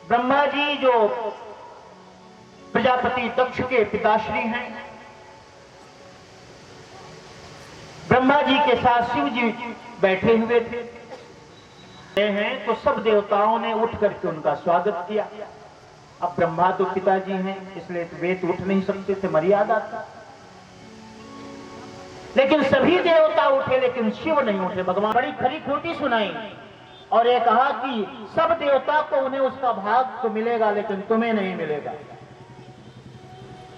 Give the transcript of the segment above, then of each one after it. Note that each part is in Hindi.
ब्रह्मा जी जो प्रजापति दक्ष के पिताश्री हैं, ब्रह्मा जी के साथ शिव जी बैठे हुए थे हैं, तो सब देवताओं ने उठ करके उनका स्वागत किया। अब ब्रह्मा तो पिताजी हैं, इसलिए वे तो उठ नहीं सकते थे, मर्यादा था। लेकिन सभी देवता उठे, लेकिन शिव नहीं उठे। भगवान बड़ी खरी खोटी सुनाई और ये कहा कि सब देवता को उन्हें उसका भाग तो मिलेगा, लेकिन तुम्हें नहीं मिलेगा।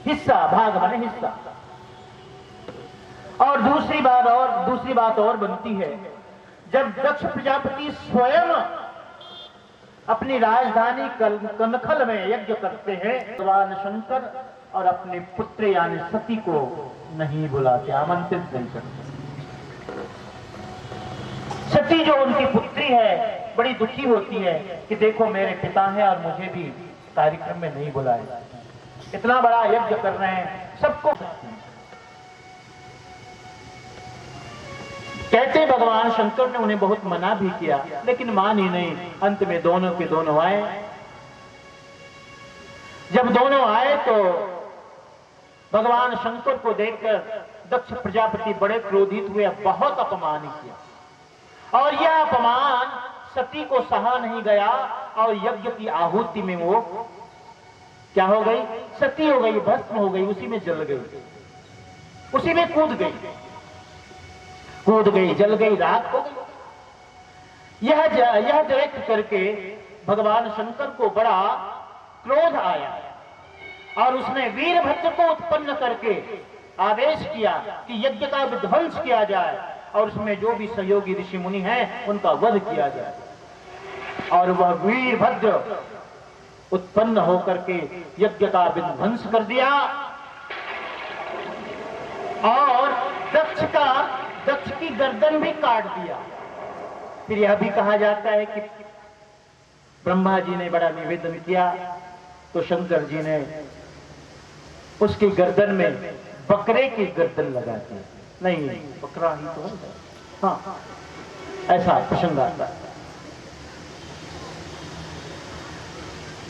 हिस्सा, भाग माने हिस्सा। और दूसरी बात और बनती है, जब दक्ष प्रजापति स्वयं अपनी राजधानी कनखल में यज्ञ करते हैं, भगवान शंकर और अपने पुत्र यानी सती को नहीं बुलाते, आमंत्रित नहीं करते। सती जो उनकी पुत्री है बड़ी दुखी होती है कि देखो मेरे पिता हैं और मुझे भी कार्यक्रम में नहीं बुलाया, इतना बड़ा यज्ञ कर रहे हैं, सबको कहते। भगवान शंकर ने उन्हें बहुत मना भी किया, लेकिन मान ही नहीं। अंत में दोनों के दोनों आए। जब दोनों आए तो भगवान शंकर को देखकर दक्ष प्रजापति बड़े क्रोधित हुए, बहुत अपमान किया। और यह अपमान सती को सहा नहीं गया और यज्ञ की आहुति में वो क्या हो गई, सती हो गई, भस्म हो गई, उसी में जल गई, उसी में कूद गई, जल गई, राख हो गई। यह देख करके भगवान शंकर को बड़ा क्रोध आया और उसने वीरभद्र को उत्पन्न करके आदेश किया कि यज्ञ का विध्वंस किया जाए और उसमें जो भी सहयोगी ऋषि मुनि हैं उनका वध किया जाए। और वह वीरभद्र उत्पन्न होकर के यज्ञ का विध्वंस कर दिया और दक्ष की गर्दन भी काट दिया। फिर यह भी कहा जाता है कि ब्रह्मा जी ने बड़ा निवेदन किया तो शंकर जी ने उसकी गर्दन में बकरे की गर्दन लगा दी। नहीं, बकरा ही तो है। हाँ, ऐसा प्रसंग आता है।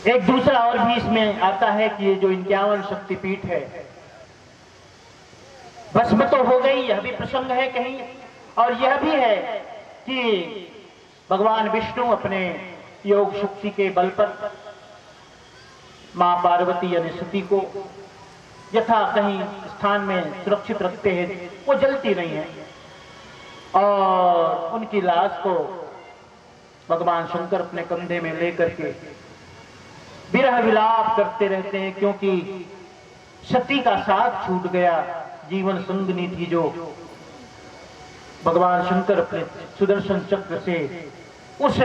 एक दूसरा और भी इसमें आता है कि ये जो 51 शक्तिपीठ है भस्म तो हो गई, यह भी प्रसंग है कहीं। और यह भी है कि भगवान विष्णु अपने योग शक्ति के बल पर मां पार्वती यानी सती को यथा कहीं स्थान में सुरक्षित रखते हैं, वो जलती नहीं है। और उनकी लाश को भगवान शंकर अपने कंधे में लेकर के विरह विलाप करते रहते हैं, क्योंकि सती का साथ छूट गया। जीवन संगनी थी जो भगवान शंकर अपने सुदर्शन चक्र से उस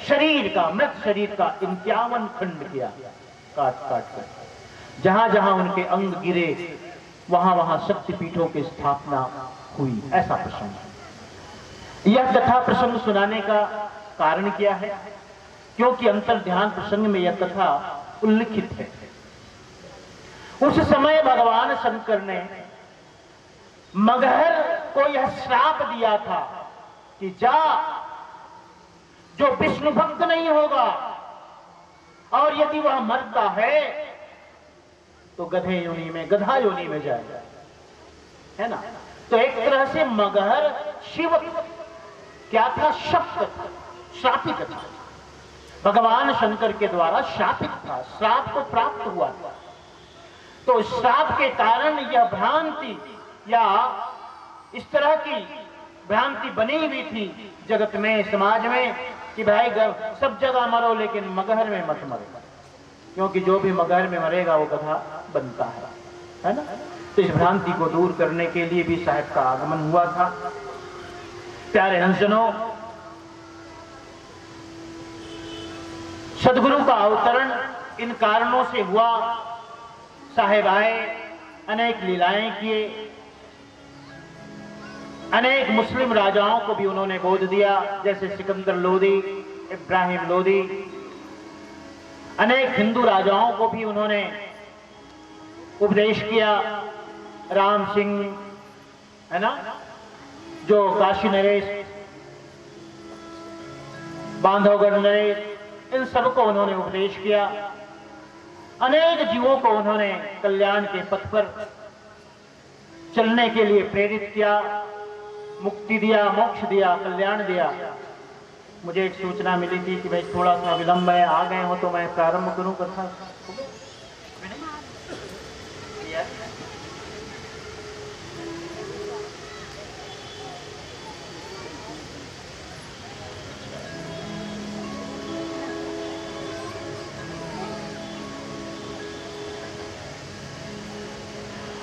शरीर का, मृत शरीर का 51 खंड किया, काट कर। जहां जहां उनके अंग गिरे वहां वहां शक्तिपीठों की स्थापना हुई। ऐसा प्रसंग। यह कथा प्रसंग सुनाने का कारण क्या है? क्योंकि अंतर ध्यान प्रसंग में यह कथा उल्लिखित है। उस समय भगवान शंकर ने मगहर को यह श्राप दिया था कि जा, जो विष्णु भक्त नहीं होगा और यदि वह मरता है तो गधा योनि में जाएगा, है ना। तो एक तरह से मगहर शिव क्या था, श्रापित था, भगवान शंकर के द्वारा श्रापित था, श्राप को प्राप्त हुआ था। तो श्राप के कारण यह भ्रांति या इस तरह की भ्रांति बनी हुई थी जगत में, समाज में, कि भाई सब जगह मरो लेकिन मगहर में मत मरो, क्योंकि जो भी मगहर में मरेगा वो गधा बनता है ना। तो इस भ्रांति को दूर करने के लिए भी साहब का आगमन हुआ था। प्यारे हंसजनों, सदगुरु का अवतरण इन कारणों से हुआ। साहेब आए, अनेक लीलाएं किए, अनेक मुस्लिम राजाओं को भी उन्होंने बोध दिया, जैसे सिकंदर लोदी, इब्राहिम लोदी। अनेक हिंदू राजाओं को भी उन्होंने उपदेश किया। राम सिंह, है ना, जो काशी नरेश, बांधवगढ़ नरेश, इन सबको उन्होंने उपदेश किया। अनेक जीवों को उन्होंने कल्याण के पथ पर चलने के लिए प्रेरित किया, मुक्ति दिया, मोक्ष दिया, कल्याण दिया। मुझे एक सूचना मिली थी कि भाई थोड़ा सा विलंब है, आ गए हो तो मैं प्रारंभ करूं कथा।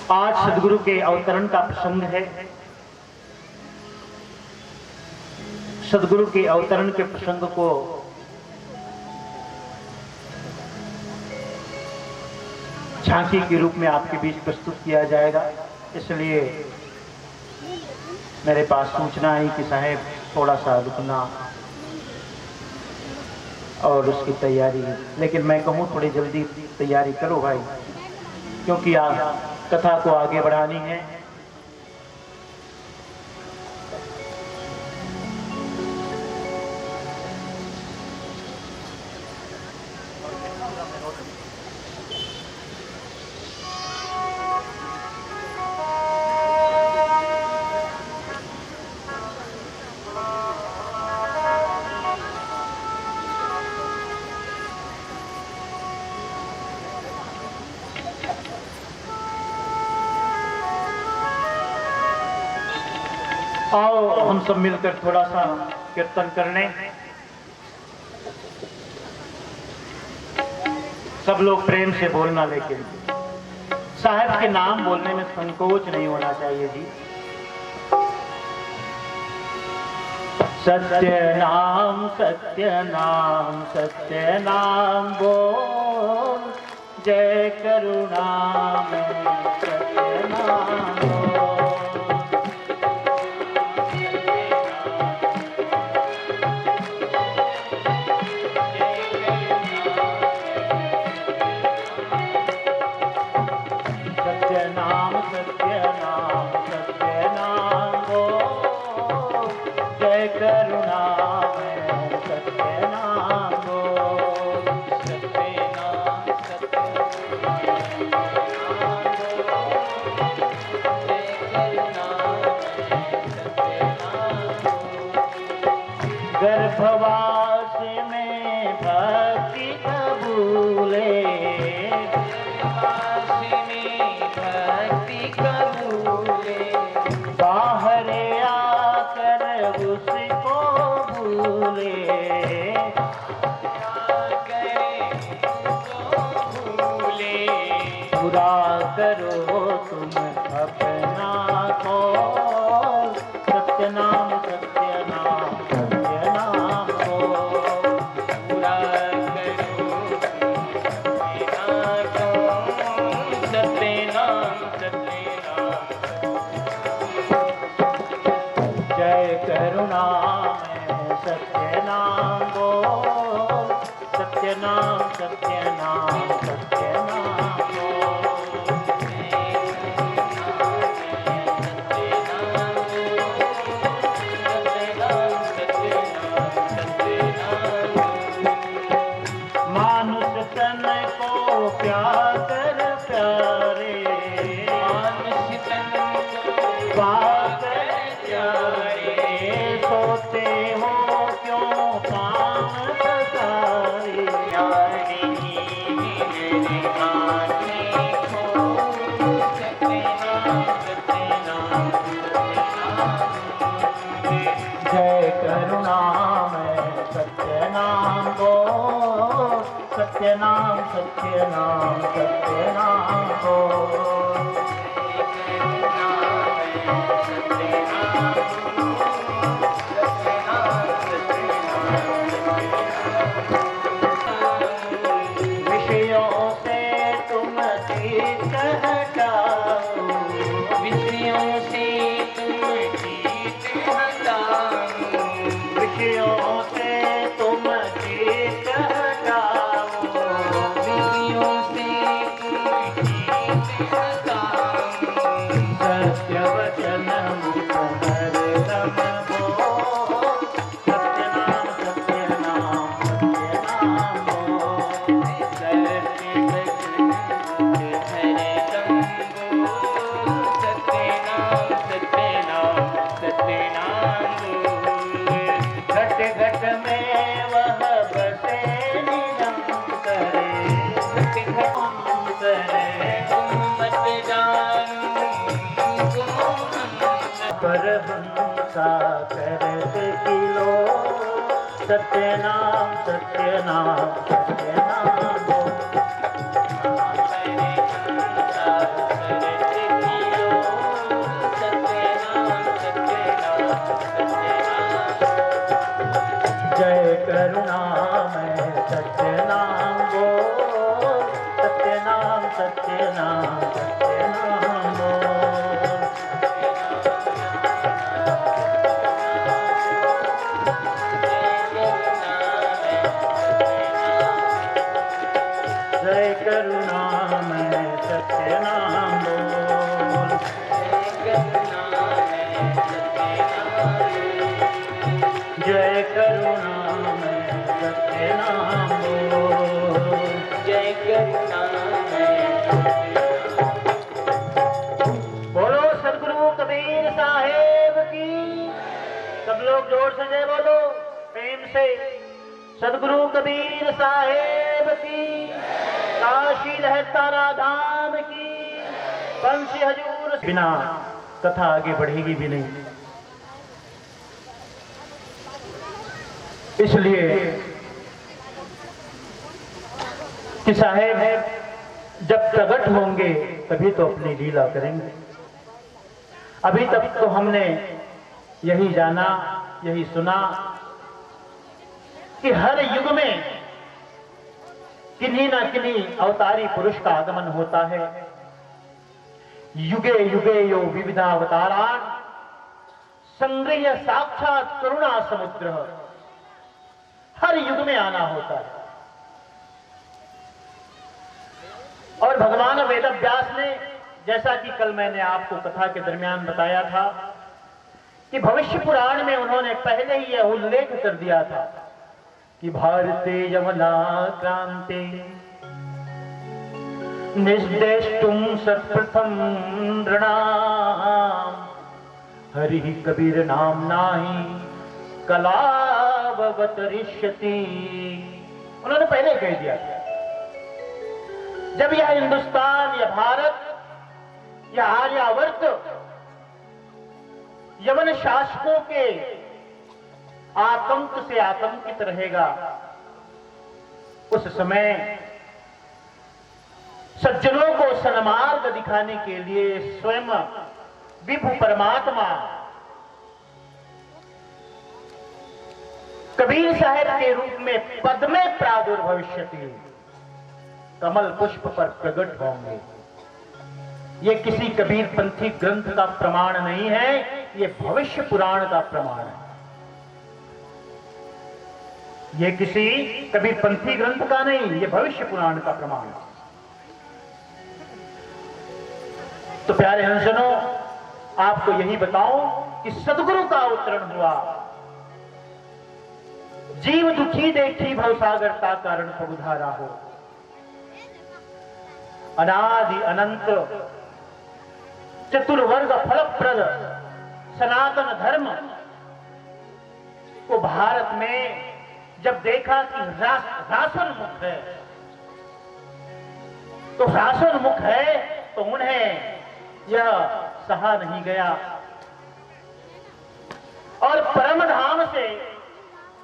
आज सदगुरु के अवतरण का प्रसंग है। सदगुरु के अवतरण के प्रसंग को झांकी के रूप में आपके बीच प्रस्तुत किया जाएगा। इसलिए मेरे पास सूचना आई कि साहेब थोड़ा सा रुकना और उसकी तैयारी, लेकिन मैं कहूँ थोड़ी जल्दी तैयारी करो भाई, क्योंकि आप कथा को आगे बढ़ानी है। आओ हम सब मिलकर थोड़ा सा कीर्तन करने। सब लोग प्रेम से बोलना, लेकिन साहब के नाम बोलने में संकोच नहीं होना चाहिए जी। सत्य नाम सत्य नाम सत्य नाम बोल, जय करुणामय सत्य नाम बोल। गर्भवास में भक्ति कबूले, भक्ति कबूले, बाहर आकर उसको भूले, बुरा करो तुम अपना को, सत्य नाम सत्य नाम सत्य नाम को, बुरा करो अपना को, सत्य नाम सत्य नाम, जय करुणामय सत्य नाम बोल, सत्य नाम सत्य नाम सत्य नाम बोल। मानुष तन को प्याकर प्यारे, मानुष तन को प्याकर प्यारे, सोते हो क्यों काम पसारे, यारी मेरी आँखें खोल, सत्य नाम सत्य नाम जय करुणामय सत्य नाम बोल, सत्य नाम सत्य नाम सत्य नाम बोल। विषयों से तुम जीत हटाओ, विषयों से तुम जीत हटाओ, विषयों से तुम जीत हटाओ, विषयों से तुम जीत हटाओ, सत्य वचन मुख हरदम बोल, सत्य नाम सत्य नाम सत्य नाम किलो सत्यनाम सत्यनाम सत्यनाम हो। जय करुणामय सत्यनाम बोल, सत्यनाम सत्यनाम सत्यनाम बोल। जय करुणामय सत्यनाम बोल, जय करुणामय सत्यनाम बोल, जय करुणामय। बोलो सदगुरु कबीर साहेब की। सब लोग जोर से जय बोलो, प्रेम से। सदगुरु कबीर साहेब की, काशी लहरतारा धाम की, बंसी हजूर। बिना कथा आगे बढ़ेगी भी नहीं, इसलिए कि साहेब जब प्रकट होंगे तभी तो अपनी लीला करेंगे। अभी तक तो हमने यही जाना, यही सुना कि हर युग में किन्हीं ना किन्हीं अवतारी पुरुष का आगमन होता है। युगे युगे यो विविधावतारान संग्रह साक्षात करुणा समुद्र। हर युग में आना होता है। और भगवान वेदव्यास ने, जैसा कि कल मैंने आपको कथा के दरमियान बताया था, कि भविष्य पुराण में उन्होंने पहले ही यह उल्लेख कर दिया था कि भारते यमुना क्रांते निर्देष्टुम सर्वप्रथम नृणाम हरि कबीर नाम नाही कलावतरिष्यति। उन्होंने पहले कह दिया था, जब यह हिंदुस्तान या भारत या आर्यावर्त यवन शासकों के आतंक से आतंकित रहेगा, उस समय सज्जनों को सन्मार्ग दिखाने के लिए स्वयं विभु परमात्मा कबीर साहब के रूप में पद में प्रादुर्भविष्यति, कमल पुष्प पर प्रकट होंगे। ये किसी कबीर पंथी ग्रंथ का प्रमाण नहीं है, ये भविष्य पुराण का प्रमाण है। ये किसी कबीर पंथी ग्रंथ का नहीं, ये भविष्य पुराण का प्रमाण है। तो प्यारे हंसनों, आपको यही बताऊं कि सदगुरु का अवतरण हुआ। जीव दुखी देखी भवसागरता कारण प्रभुधारा हो। अनादि अनंत चतुर्वर्ग फलप्रद सनातन धर्म को भारत में जब देखा कि रासोन्मुख है, तो रासोन्मुख है, तो उन्हें यह सहा नहीं गया और परम धाम से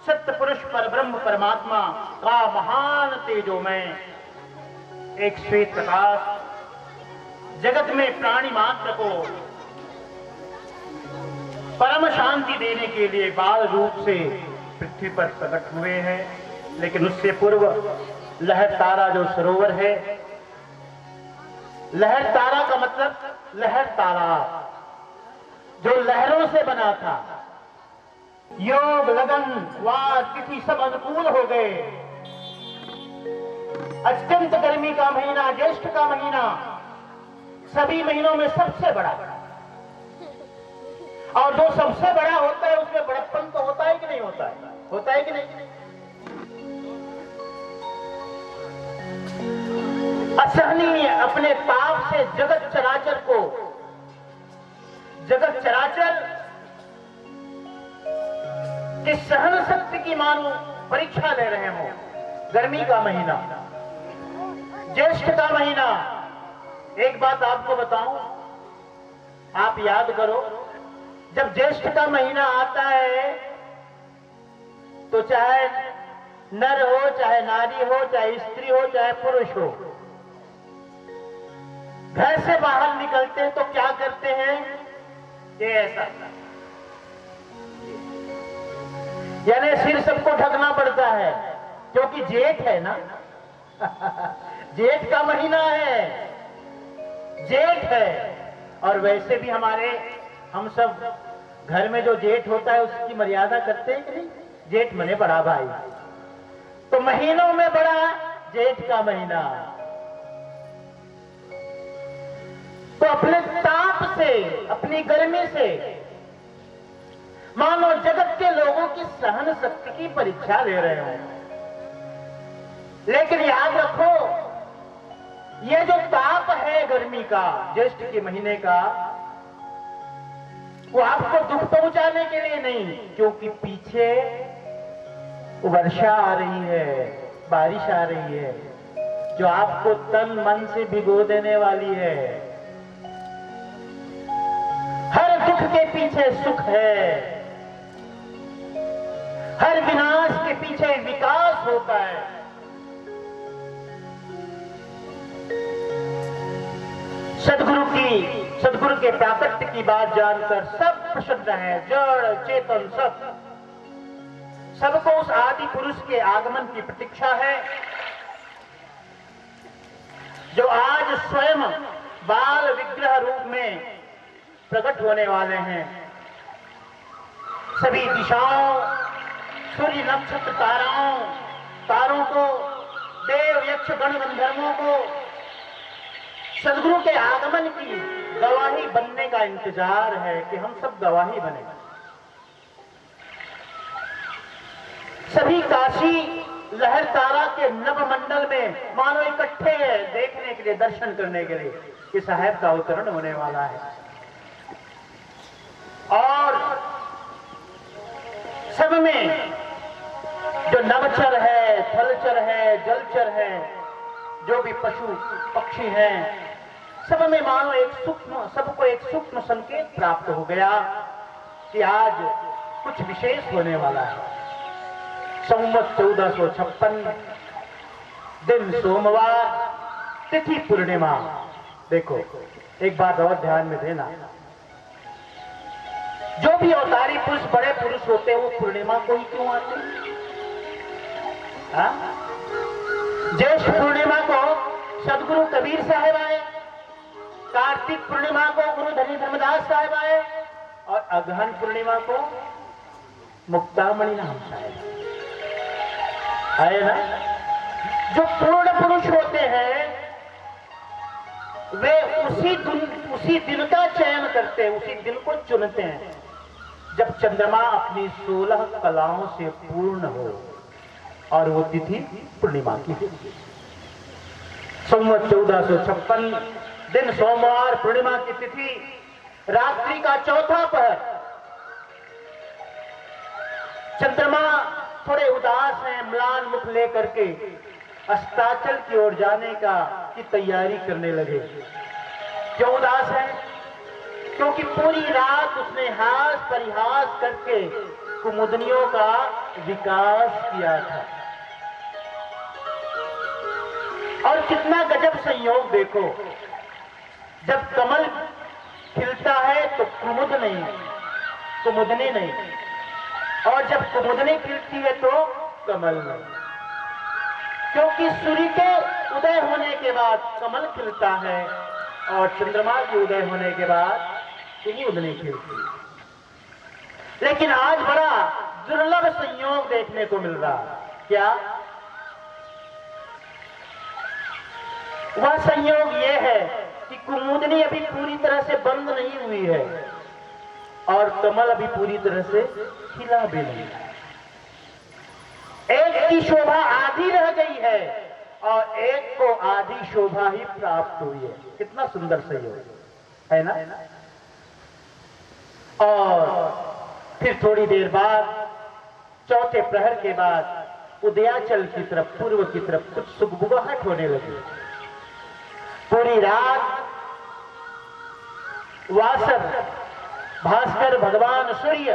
सत्य पुरुष पर ब्रह्म परमात्मा का महान तेजो में एक श्वेत प्रकाश जगत में प्राणी मात्र को परम शांति देने के लिए बाल रूप से पृथ्वी पर प्रकट हुए हैं। लेकिन उससे पूर्व लहर तारा जो सरोवर है, लहर तारा का मतलब लहर तारा जो लहरों से बना था। योग लगन वार तिथि सब अनुकूल हो गए। अत्यंत गर्मी का महीना, ज्येष्ठ का महीना, सभी महीनों में सबसे बड़ा, और जो सबसे बड़ा होता है उसमें बड़प्पन तो होता है कि नहीं होता है? होता है कि नहीं? असहनीय अपने ताप से जगत चराचर कि सहन शक्ति की मानो परीक्षा ले रहे हो। गर्मी का महीना, ज्येष्ठ का महीना। एक बात आपको बताऊं, आप याद करो, जब ज्येष्ठ का महीना आता है तो चाहे नर हो, चाहे नारी हो, चाहे स्त्री हो, चाहे पुरुष हो, घर से बाहर निकलते हैं तो क्या करते हैं? ये ऐसा, यानी सिर सबको ढकना पड़ता है, क्योंकि जेठ है ना। जेठ का महीना है, जेठ है। और वैसे भी हम सब घर में जो जेठ होता है उसकी मर्यादा करते हैं कि नहीं? जेठ मने बड़ा भाई, तो महीनों में बड़ा जेठ का महीना। तो अपने ताप से, अपनी गर्मी से मानो जगत के लोगों की सहन शक्ति की परीक्षा ले रहे हो। लेकिन याद रखो, ये जो ताप है गर्मी का, ज्येष्ठ के महीने का, वो आपको दुख पहुंचाने के लिए नहीं, क्योंकि पीछे वर्षा आ रही है, बारिश आ रही है, जो आपको तन मन से भिगो देने वाली है। हर दुख के पीछे सुख है, हर विनाश के पीछे विकास होता है। सदगुरु के प्राकट्य की बात जानकर सब प्रसन्न है, जड़ चेतन सबको उस आदि पुरुष के आगमन की प्रतीक्षा है, जो आज स्वयं बाल विग्रह रूप में प्रकट होने वाले हैं। सभी दिशाओं, सूर्य नक्षत्र तारों को, देव यक्ष गण गंधर्वों को सदगुरु के आगमन की गवाही बनने का इंतजार है कि हम सब गवाही बने। सभी काशी लहर तारा के नभ मंडल में मानो इकट्ठे हैं देखने के लिए, दर्शन करने के लिए कि साहेब का अवतरण होने वाला है। और सब में जो नभचर है, थलचर है, जलचर है, जो भी पशु पक्षी हैं, सब में मानो सबको एक सूक्ष्म संकेत प्राप्त हो गया कि आज कुछ विशेष होने वाला है। संवत 1456, दिन सोमवार, तिथि पूर्णिमा। देखो, एक बात और ध्यान में देना, जो भी अवतारी पुरुष, बड़े पुरुष होते हैं, वो पूर्णिमा को ही क्यों आते हैं? ज्येष्ठ पूर्णिमा को सदगुरु कबीर साहब आए, कार्तिक पूर्णिमा को गुरु धनी धर्मदास साहब आए, और अगहन पूर्णिमा को मुक्तामणि नाम साहब आए ना। जो पूर्ण पुरुष होते हैं वे उसी दिन का चयन करते हैं, उसी दिन को चुनते हैं जब चंद्रमा अपनी 16 कलाओं से पूर्ण हो, और वो तिथि पूर्णिमा की है। संवत 1456, दिन सोमवार, पूर्णिमा की तिथि, रात्रि का चौथा पहर। चंद्रमा थोड़े उदास हैं, म्लान मुख लेकर के अस्ताचल की ओर जाने की तैयारी करने लगे। क्यों उदास है? क्योंकि पूरी रात उसने हास परिहास करके कुमुदनियों का विकास किया था। और कितना गजब संयोग देखो, जब कमल खिलता है तो कुमुद नहीं, कुमुदनी नहीं, और जब कुमुदनी खिलती है तो कमल नहीं। क्योंकि सूर्य के उदय होने के बाद कमल खिलता है, और चंद्रमा के उदय होने के बाद कुमुदनी खिलती है। लेकिन आज बड़ा दुर्लभ संयोग देखने को मिल रहा। क्या? वह संयोग यह है कि कुमुदनी अभी पूरी तरह से बंद नहीं हुई है, और कमल अभी पूरी तरह से खिला भी नहीं। एक की शोभा आधी रह गई है, और एक को आधी शोभा ही प्राप्त हुई है। कितना सुंदर संयोग है ना। और फिर थोड़ी देर बाद, चौथे प्रहर के बाद, उदयाचल की तरफ, पूर्व की तरफ कुछ सुगबुगाहट होने लगी। पूरी रात वासर भास्कर भगवान सूर्य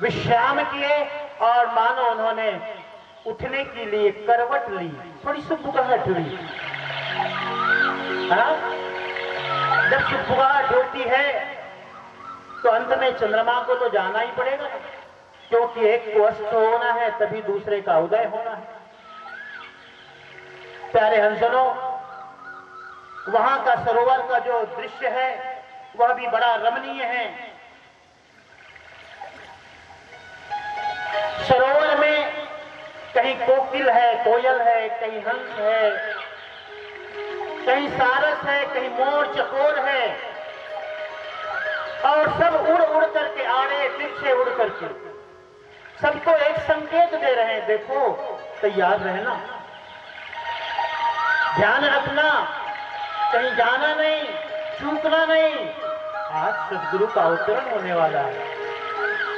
विश्राम किए, और मानो उन्होंने उठने के लिए करवट ली, थोड़ी सुबुगाहट हुई। हाँ? जब सुबुगाहट होती है तो अंत में चंद्रमा को तो जाना ही पड़ेगा, क्योंकि एक को अस्त होना है तभी दूसरे का उदय होना है। प्यारे हंसनों, वहां का सरोवर का जो दृश्य है वह भी बड़ा रमणीय है। सरोवर में कहीं कोकिल है, कोयल है, कहीं हंस है, कहीं सारस है, कहीं मोर चकोर है, और सब उड़ उड़ करके आड़े तिरछे उड़ करके सबको एक संकेत दे रहे हैं, देखो तैयार रहना, ध्यान रखना, कहीं जाना नहीं, चूकना नहीं। आज सदगुरु का अवतरण होने वाला है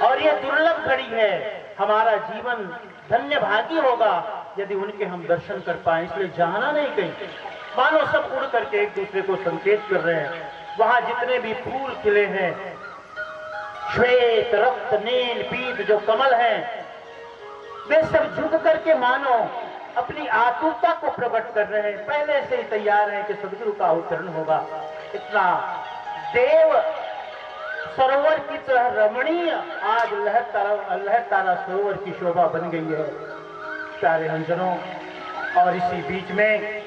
और यह दुर्लभ घड़ी है। हमारा जीवन धन्य भागी होगा यदि उनके हम दर्शन कर पाए, इसलिए जाना नहीं कहीं। मानो सब उड़ करके एक दूसरे को संकेत कर रहे हैं। वहां जितने भी फूल खिले हैं, श्वेत, रक्त, नील, पीत जो कमल हैं, वे सब झुक करके मानो अपनी आतुरता को प्रकट कर रहे हैं, पहले से ही तैयार हैं कि सदगुरु का अवतरण होगा। इतना देव सरोवर की तरह रमणीय आज लहरतारा सरोवर की शोभा बन गई है प्यारे हंसनों। और इसी बीच में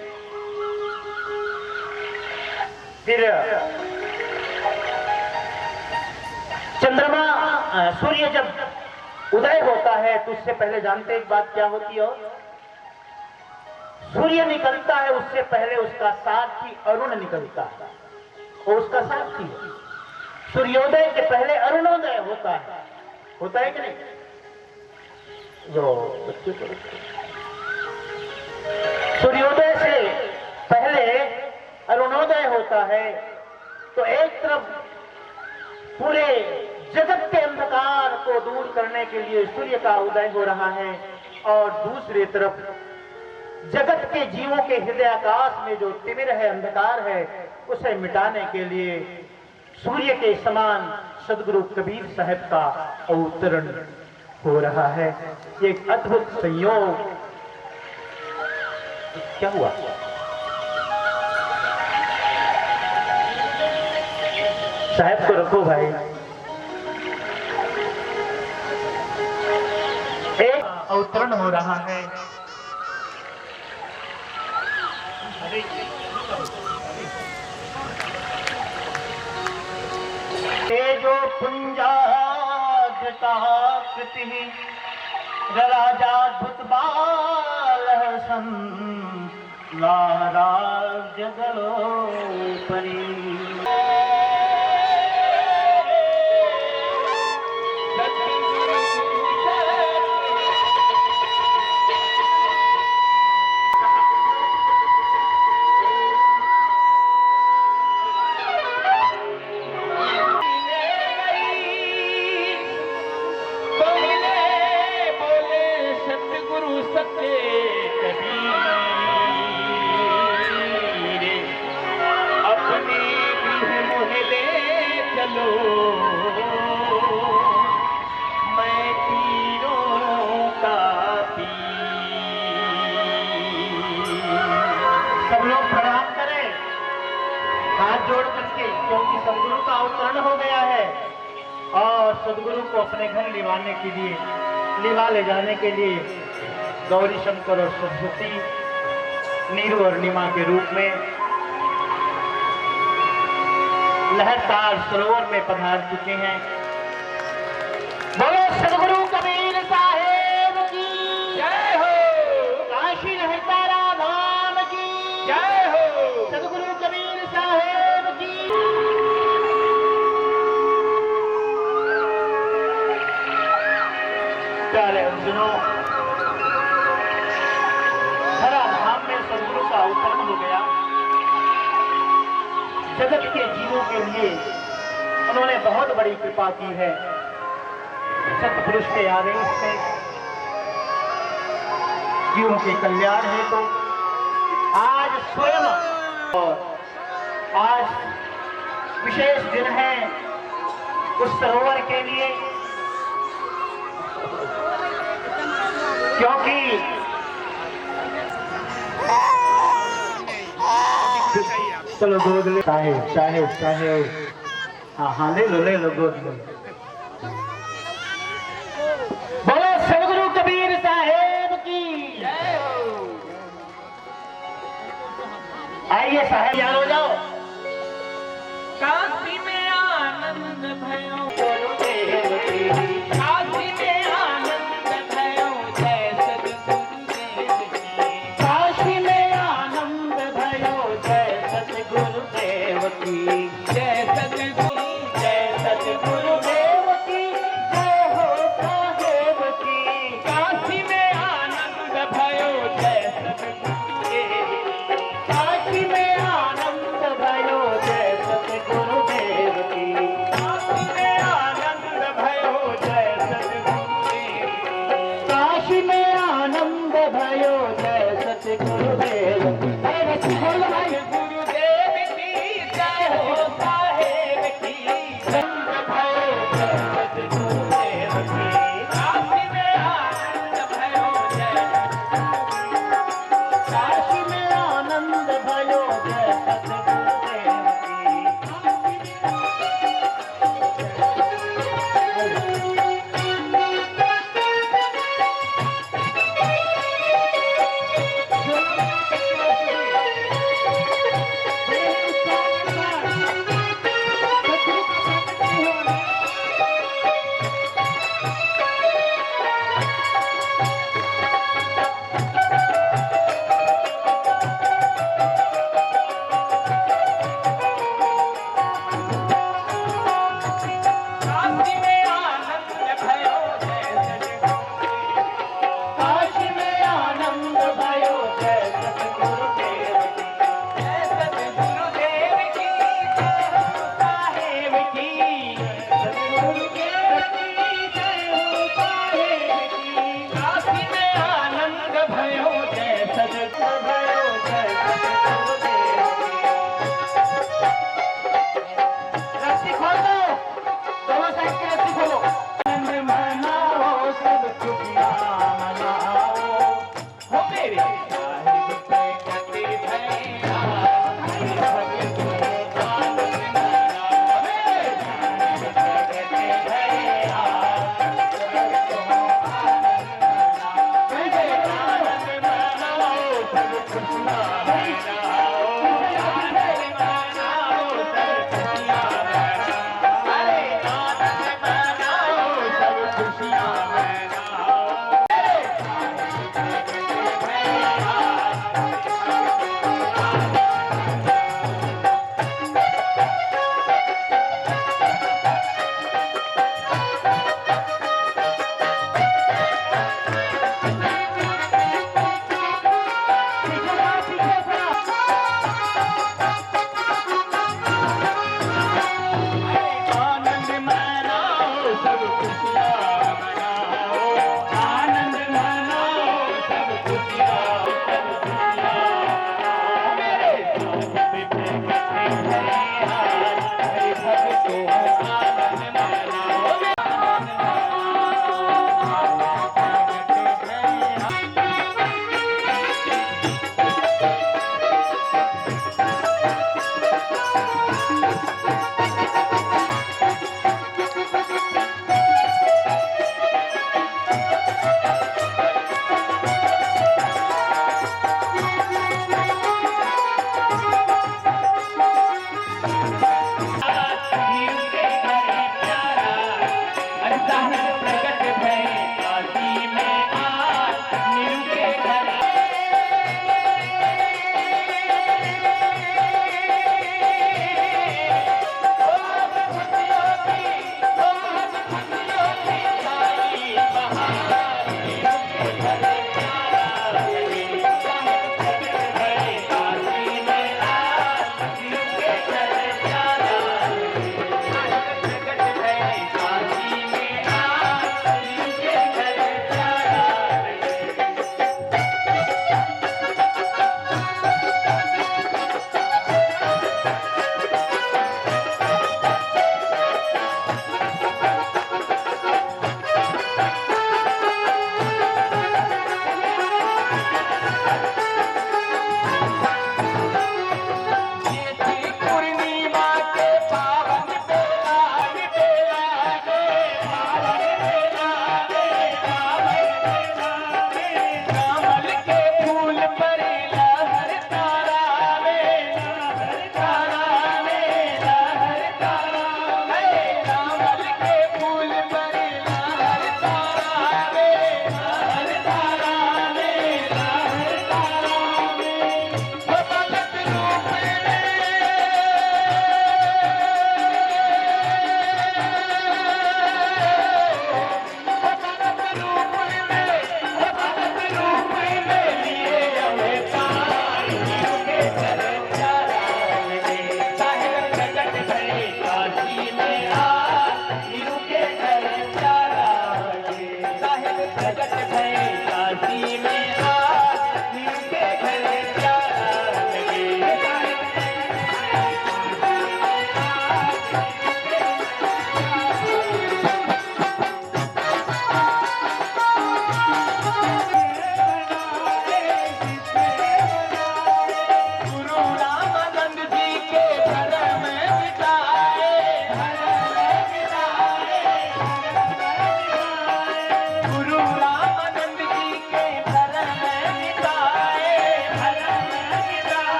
फिर चंद्रमा, सूर्य जब उदय होता है तो उससे पहले जानते एक बात क्या होती है? सूर्य निकलता है उससे पहले उसका साथी अरुण निकलता है, और उसका साथी है। सूर्योदय के पहले अरुणोदय होता है कि नहीं? जो बच्चे को सूर्योदय से पहले अरुणोदय होता है, तो एक तरफ पूरे जगत के अंधकार को दूर करने के लिए सूर्य का उदय हो रहा है, और दूसरी तरफ जगत के जीवों के हृदयाकाश में जो तिमिर है, अंधकार है, उसे मिटाने के लिए सूर्य के समान सदगुरु कबीर साहब का अवतरण हो रहा है। एक अद्भुत संयोग। क्या हुआ? साहब को रखो भाई। एक अवतरण हो रहा है। तेजो पुंजाकृति राजाद्भुत बालहसन लाराज्य गलोपरि। क्योंकि सदगुरु का अवतरण हो गया है और सदगुरु को अपने घर लिवा ले जाने के लिए गौरी शंकर और सरस्वती नीरू और नीमा के रूप में लहरतार सरोवर में पधार चुके हैं। बोलो सदगुरु कबीर साहेब की जय हो। काशी लहरतारा धाम की जय हो। सदगुरु कबीर साहेब की। प्यारे अर्जुनों, धरा धाम में सदगुरु का अवतरण हो गया। जगत के जीवों के लिए उन्होंने बहुत बड़ी कृपा की है। सतपुरुष के आदेश से जीवों के कल्याण है तो आज स्वयं और आज विशेष दिन है उस सरोवर के लिए। क्योंकि चलो गोद ले साहेब साहेब साहेब, हाँ हाँ ले लो गोद लो। बोलो सदगुरु कबीर साहेब की जय हो। आइए साहेब यार हो जाओ। काशी में आनंद भयो गुरुदेव की, काशी में आनंद भयो जय सद्गुरुदेव की, काशी में आनंद भयो जय सद्गुरुदेव की, जय सद्गुरु जय सद्गुरुदेव की, जय हो साहेब की। काशी में आनंद भयो जय सद्गुरुदेव की, काशी में आनंद भयो जय सद्गुरुदेव की, काशी में आनंद भयो जय सद्गुरुदेव की, काशी में आनंद भयो जय सद्गुरुदेव की। अरे बच्चे बोलो भाई। गुरुदेव की जय हो साहेब की, आनंद भयो जय सद्गुरुदेव की, काशी में आनंद भयो जय काशी में आनंद भयो जय सद्गुरुदेव काशी में आनंद भयो जय सद्गुरुदेव, काशी में आनंद भयो जय सद्गुरुदेव की, जय सद्गुरुदेव की जय हो साहेब की, सद्गुरुदेव की जय हो साहेब की। काशी में आनंद भयो जय सद्गुरु भयो जय सद्गुरुदेव की। रस्सी खोल दो, दोनों साइड की रस्सी खोलो। आनंद मनाओ सब खुशियाँ मनाओ, हो मेरे साहिब पे कटी भैया, भगत को आनंद मनाओ, मेरे साहिब पे कटी भैया, भगत को आनंद मनाओ, कैसे आनंद मनाओ सब खुशियाँ मनाओ, आनंद मनाओ सब खुशियाँ मनाओ, अरे आनंद मनाओ सब खुशियाँ मनाओ, पीछे जाओ, पीछे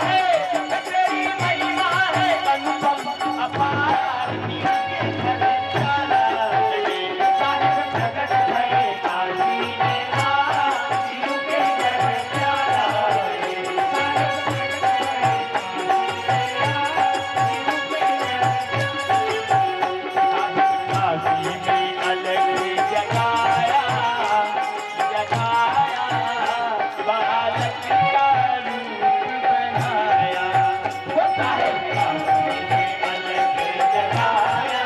है, तेरी महिमा है अनुपम अपार। नीम के तले प्याला लगे, साहिब प्रकट भये काशी में राम। नीम के तले प्याला लगे, काशी में अलग जगाया, जगाया बालक का रूप बनाया। होता है काशी में अलग जगाया,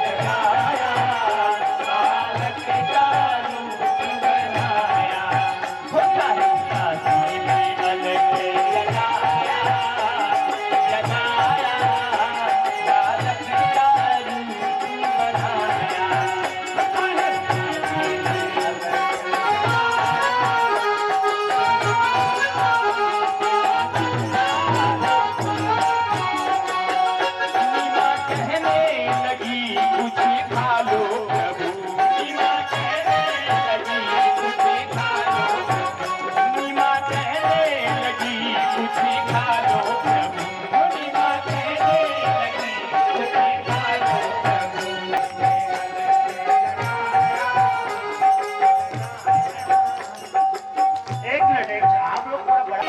जगाया बालक का रूप बनाया। होता है काशी में अलग जगाया, जगाया बालक का रूप बनाया। नीमा कहने लगी कुछ खा लो प्रभु। नीमा कहने लगी कुछ खा लो। नीमा कहने लगी कुछ खा लो प्रभु। नीमा कहने लगी कुछ खा लो प्रभु। एक मिनट, एक मिनट, आप लोग थोड़ा बड़ा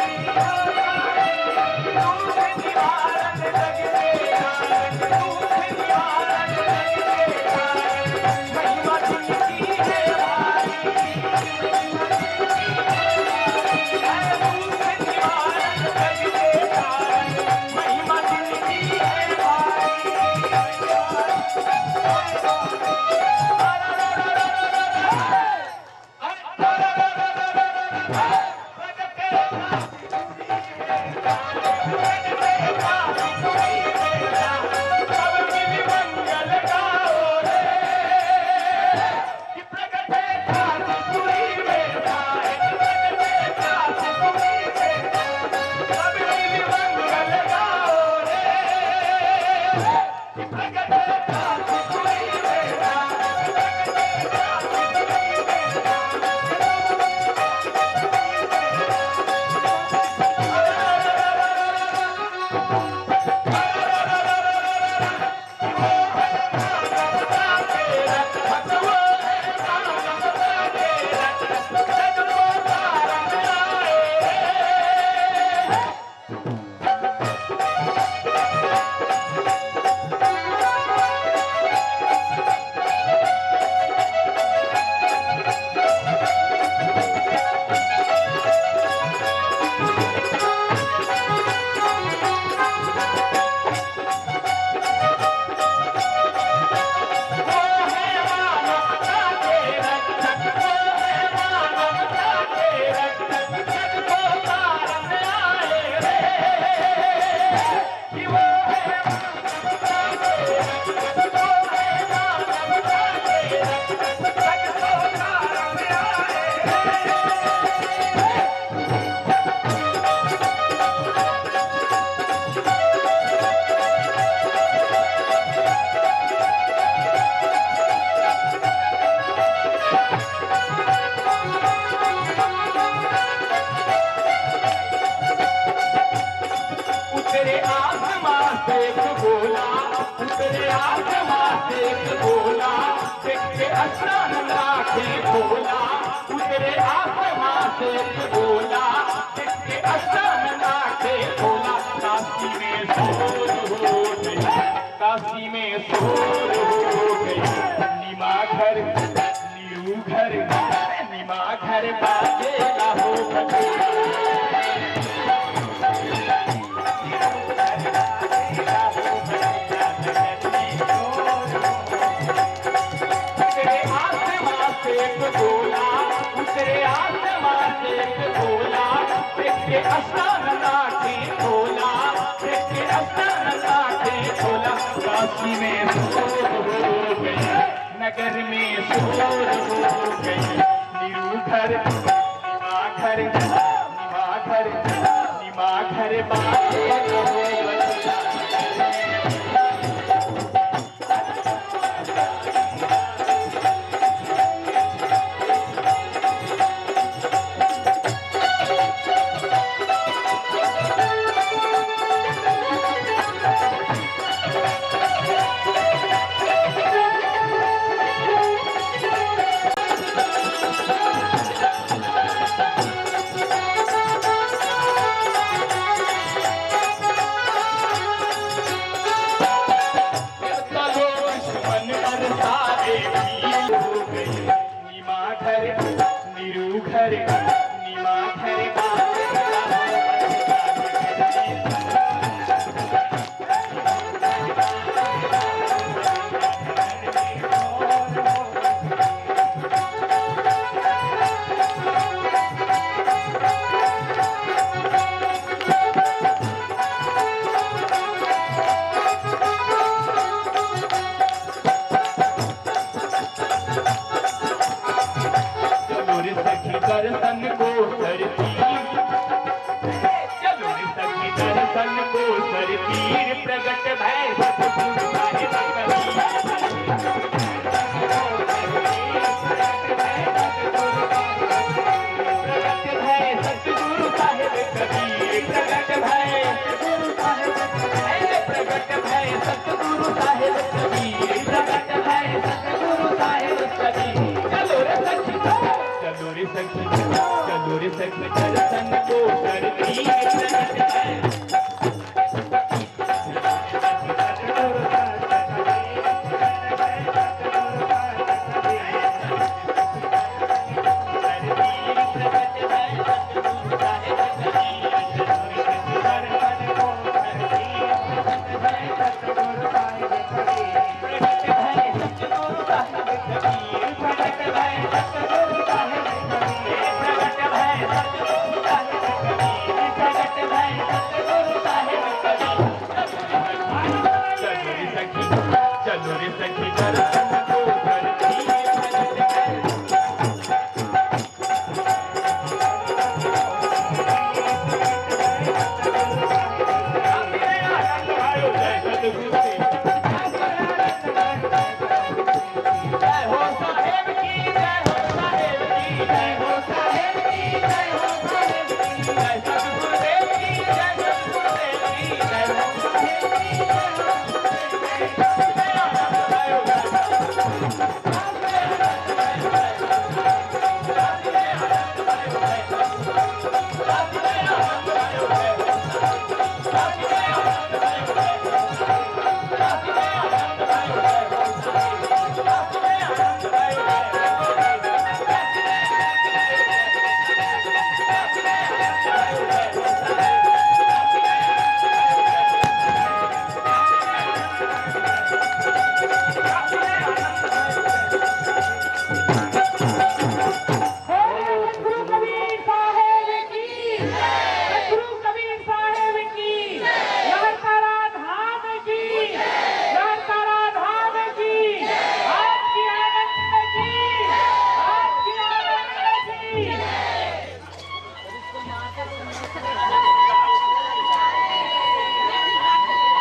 निवारण लगते नारद, दुख निवारण लगते नारद। महिमा जिनकी है भारी, दुख निवारण लगते नारद। महिमा जिनकी है सब मिल मंगल गाओ रे, कि प्रगटे ठाकुरी बेटा है, प्रगटे ठाकुरी बेटा। सब मिल मंगल गाओ रे, कि प्रगटे ठाकुरी बेटा, प्रगटे ठाकुरी बेटा। उतरे आसमां से एक गोला, उतरे आसमां से एक गोला, देख के स्नान लाखे खोला। उतरे आसमां से एक गोला, देख के स्नान लाखे खोला। काशी में शोर हो गई, काशी में शोर हो गई। निमा घर, नीरू घर, निमा घर बाजे ना हो उतरे आसमां से एक गोला, उतरे आसमां से एक गोला, देख के स्नान लाखे खोला, देख के स्नान लाखे खोला। काशी में शोर हो गई, नगर में शोर हो गई। नीरू घर, निमा घर, निमा घर, निमा घर बाजे ना हो बचिया। दर्शन को सर पीर प्रगट भय सतगुरु साहिब कबीर प्रगट भय प्रगट भय सतगुरु साहिब कबीर प्रगट भय सतगुरु साहिब कबीर चलो रे सखी चलो रे सखी चलो रे सखी दर्शन को सर पीर प्रगट भय चलो रे सखी दर्शन को सर पीर प्रगट भय जय सतगुरु